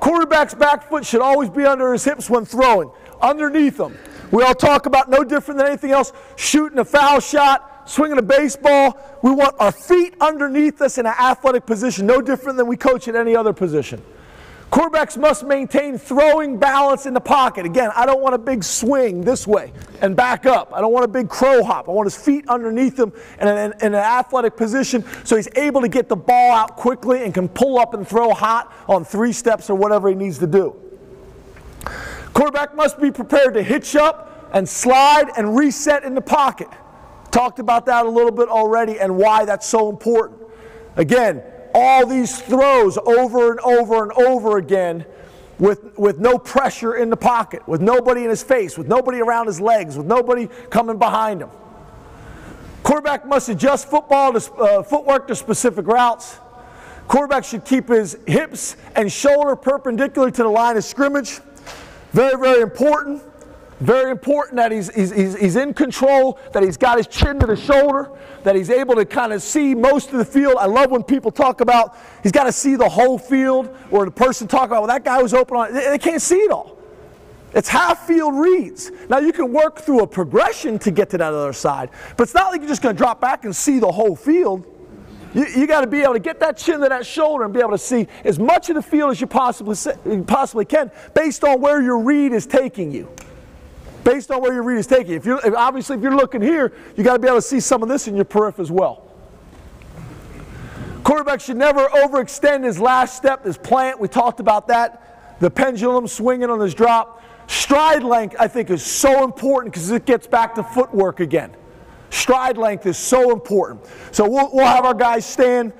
Quarterback's back foot should always be under his hips when throwing, underneath them. We all talk about no different than anything else, shooting a foul shot, swinging a baseball. We want our feet underneath us in an athletic position, no different than we coach at any other position. Quarterbacks must maintain throwing balance in the pocket. Again, I don't want a big swing this way and back up. I don't want a big crow hop. I want his feet underneath him in an athletic position so he's able to get the ball out quickly and can pull up and throw hot on 3 steps or whatever he needs to do. Quarterback must be prepared to hitch up and slide and reset in the pocket. Talked about that a little bit already and why that's so important. Again, all these throws over and over and over again with no pressure in the pocket, with nobody in his face, with nobody around his legs, with nobody coming behind him. Quarterback must adjust footwork to specific routes. Quarterback should keep his hips and shoulder perpendicular to the line of scrimmage. Very, very important. Very important that he's in control, that he's got his chin to the shoulder, that he's able to kind of see most of the field. I love when people talk about he's got to see the whole field, or the person talk about, well, that guy was open on it. They can't see it all. It's half field reads. Now, you can work through a progression to get to that other side, but it's not like you're just going to drop back and see the whole field. You got to be able to get that chin to that shoulder and be able to see as much of the field as you possibly can based on where your read is taking you. Based on where your read is taking you. Obviously, if you're looking here, you got to be able to see some of this in your periphery as well. Quarterback should never overextend his last step, his plant. We talked about that. The pendulum swinging on his drop. Stride length, I think, is so important because it gets back to footwork again. Stride length is so important. So we'll have our guys stand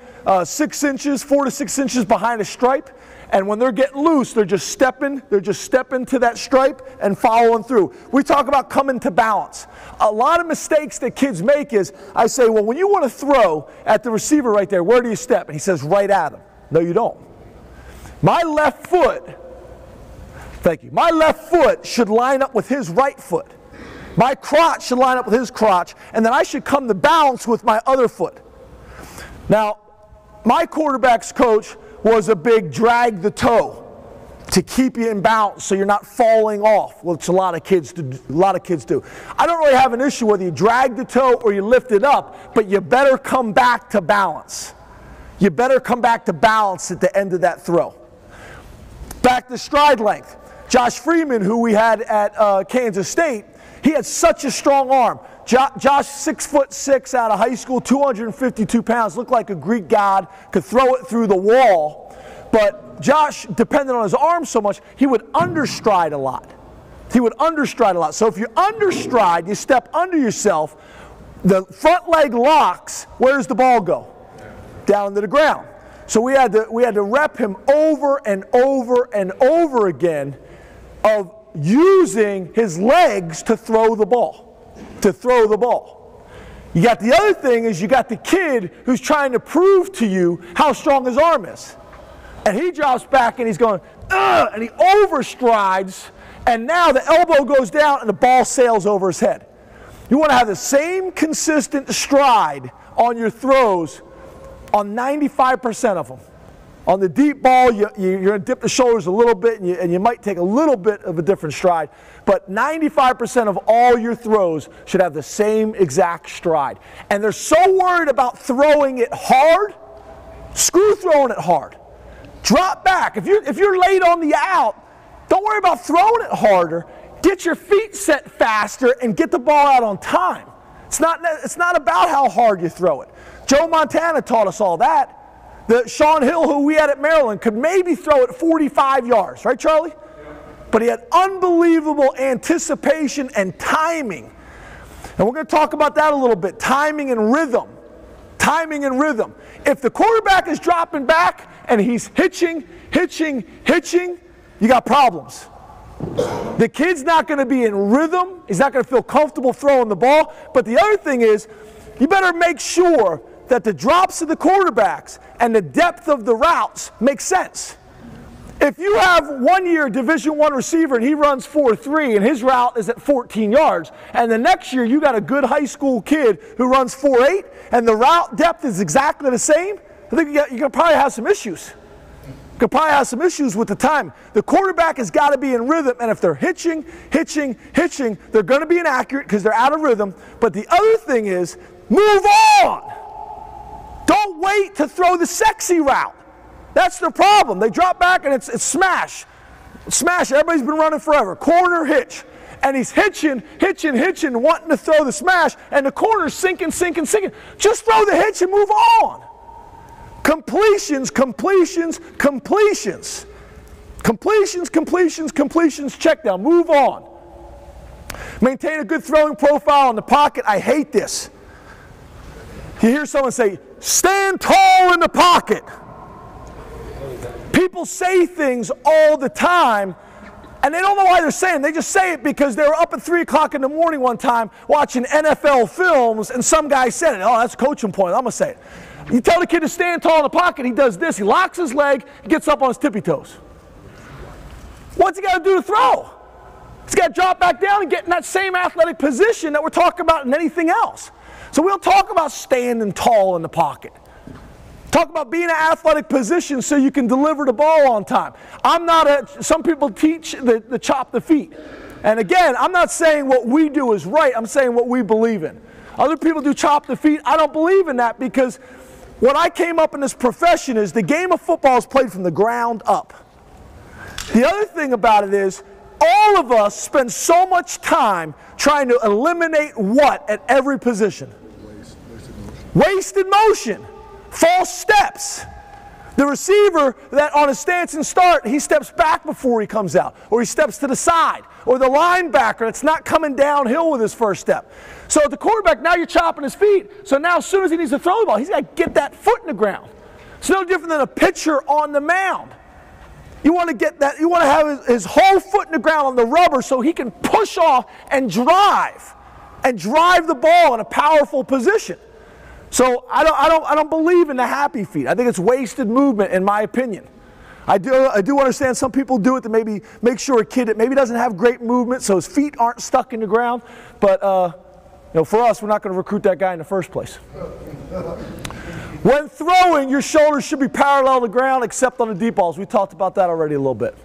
6 inches, 4 to 6 inches behind a stripe. And when they're getting loose, they're just stepping to that stripe and following through. We talk about coming to balance. A lot of mistakes that kids make is, I say, well, when you want to throw at the receiver right there, where do you step? And he says, right at him. No, you don't. My left foot, thank you, my left foot should line up with his right foot. My crotch should line up with his crotch, and then I should come to balance with my other foot. Now, my quarterback's coach was a big drag the toe to keep you in balance so you're not falling off, which a lot of kids do. I don't really have an issue whether you drag the toe or you lift it up, but you better come back to balance. You better come back to balance at the end of that throw. Back to stride length. Josh Freeman, who we had at Kansas State, he had such a strong arm. Josh, 6'6" out of high school, 252 pounds, looked like a Greek god, could throw it through the wall. But Josh, depending on his arm so much, he would understride a lot. So if you understride, you step under yourself, the front leg locks, where does the ball go? Down to the ground. So we had to rep him over and over and over again of using his legs to throw the ball. You got the other thing is you got the kid who's trying to prove to you how strong his arm is. And he drops back and he's going, ugh, and he overstrides, and now the elbow goes down and the ball sails over his head. You want to have the same consistent stride on your throws on 95% of them. On the deep ball, you're going to dip the shoulders a little bit, and you might take a little bit of a different stride. But 95% of all your throws should have the same exact stride. And they're so worried about throwing it hard, screw throwing it hard. Drop back. If you're late on the out, don't worry about throwing it harder. Get your feet set faster and get the ball out on time. It's not about how hard you throw it. Joe Montana taught us all that. Sean Hill, who we had at Maryland, could maybe throw it 45 yards. Right, Charlie? Yeah. But he had unbelievable anticipation and timing. And we're going to talk about that a little bit. Timing and rhythm. If the quarterback is dropping back and he's hitching, you got problems. The kid's not going to be in rhythm. He's not going to feel comfortable throwing the ball. But the other thing is, you better make sure that the drops of the quarterbacks and the depth of the routes make sense. If you have 1 year Division I receiver and he runs 4.3 and his route is at 14 yards, and the next year you got a good high school kid who runs 4.8 and the route depth is exactly the same, I think you're going to probably have some issues. Could probably have some issues with the time. The quarterback has got to be in rhythm, and if they're hitching, they're going to be inaccurate because they're out of rhythm. But the other thing is, move on. Don't wait to throw the sexy route. That's the problem. They drop back and it's smash. Smash. Everybody's been running forever. Corner hitch. And he's hitching, wanting to throw the smash, and the corner's sinking. Just throw the hitch and move on. Completions, check down, move on. Maintain a good throwing profile in the pocket. I hate this. You hear someone say, stand tall in the pocket. People say things all the time, and they don't know why they're saying it. They just say it because they were up at 3 o'clock in the morning one time watching NFL films, and some guy said it. Oh, that's a coaching point. I'm going to say it. You tell the kid to stand tall in the pocket, he does this. He locks his leg, he gets up on his tippy toes. What's he got to do to throw? He's got to drop back down and get in that same athletic position that we're talking about in anything else. So we'll talk about standing tall in the pocket. Talk about being in an athletic position so you can deliver the ball on time. Some people teach the chop the feet. And again, I'm not saying what we do is right, I'm saying what we believe in. Other people do chop the feet. I don't believe in that because when I came up in this profession is the game of football is played from the ground up. The other thing about it is all of us spend so much time trying to eliminate what at every position? Wasted motion. False steps. The receiver that on a stance and start, he steps back before he comes out, or he steps to the side, or the linebacker that's not coming downhill with his first step. So at the quarterback, now you're chopping his feet. So now as soon as he needs to throw the ball, he's got to get that foot in the ground. It's no different than a pitcher on the mound. You want to get that, you want to have his whole foot in the ground on the rubber so he can push off and drive the ball in a powerful position. So I don't believe in the happy feet. I think it's wasted movement in my opinion. I do understand some people do it to maybe make sure a kid that maybe doesn't have great movement so his feet aren't stuck in the ground. But for us, we're not going to recruit that guy in the first place. When throwing, your shoulders should be parallel to the ground except on the deep balls. We talked about that already a little bit.